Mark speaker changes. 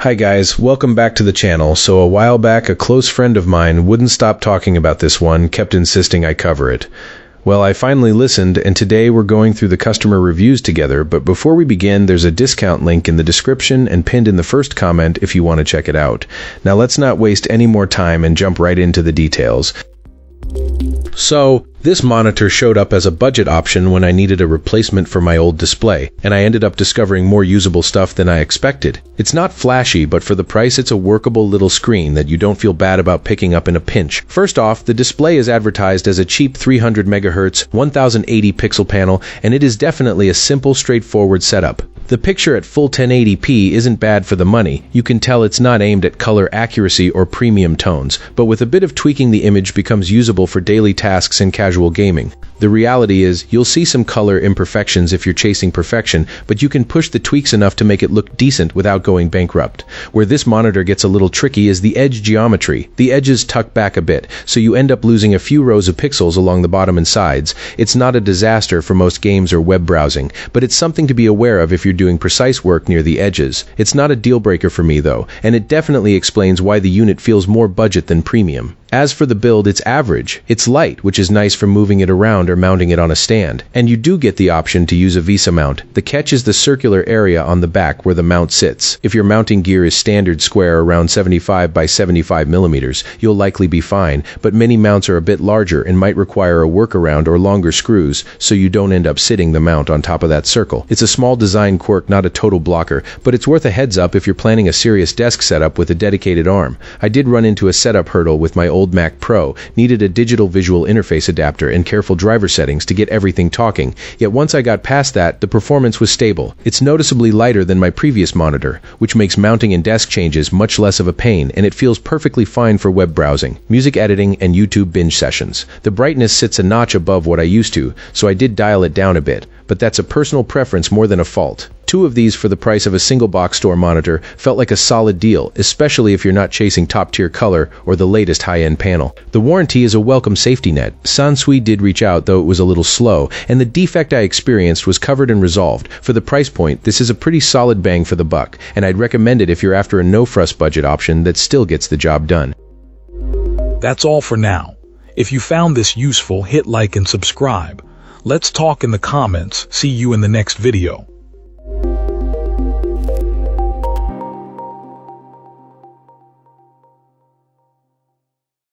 Speaker 1: Hi guys, welcome back to the channel. So a while back, a close friend of mine wouldn't stop talking about this one, kept insisting I cover it. Well, I finally listened, and today we're going through the customer reviews together, but before we begin, there's a discount link in the description and pinned in the first comment if you want to check it out. Now let's not waste any more time and jump right into the details. So, this monitor showed up as a budget option when I needed a replacement for my old display, and I ended up discovering more usable stuff than I expected. It's not flashy, but for the price it's a workable little screen that you don't feel bad about picking up in a pinch. First off, the display is advertised as a cheap 300 MHz, 1080 pixel panel, and it is definitely a simple, straightforward setup. The picture at full 1080p isn't bad for the money. You can tell it's not aimed at color accuracy or premium tones, but with a bit of tweaking the image becomes usable for daily tasks and casual gaming. The reality is, you'll see some color imperfections if you're chasing perfection, but you can push the tweaks enough to make it look decent without going bankrupt. Where this monitor gets a little tricky is the edge geometry. The edges tuck back a bit, so you end up losing a few rows of pixels along the bottom and sides. It's not a disaster for most games or web browsing, but it's something to be aware of if you're doing precise work near the edges. It's not a deal breaker for me though, and it definitely explains why the unit feels more budget than premium. As for the build, it's average. It's light, which is nice for moving it around or mounting it on a stand. And you do get the option to use a VESA mount. The catch is the circular area on the back where the mount sits. If your mounting gear is standard square around 75 by 75 millimeters, you'll likely be fine, but many mounts are a bit larger and might require a workaround or longer screws, so you don't end up sitting the mount on top of that circle. It's a small design quirk, not a total blocker, but it's worth a heads up if you're planning a serious desk setup with a dedicated arm. I did run into a setup hurdle with my old Mac Pro, needed a digital visual interface adapter and careful driver settings to get everything talking, yet once I got past that, the performance was stable. It's noticeably lighter than my previous monitor, which makes mounting and desk changes much less of a pain, and it feels perfectly fine for web browsing, music editing, and YouTube binge sessions. The brightness sits a notch above what I used to, so I did dial it down a bit, but that's a personal preference more than a fault. 2 of these for the price of a single box store monitor felt like a solid deal, especially if you're not chasing top-tier color or the latest high-end panel. The warranty is a welcome safety net. SANSUI did reach out, though it was a little slow, and the defect I experienced was covered and resolved. For the price point, this is a pretty solid bang for the buck, and I'd recommend it if you're after a no-fuss budget option that still gets the job done.
Speaker 2: That's all for now. If you found this useful, hit like and subscribe. Let's talk in the comments. See you in the next video.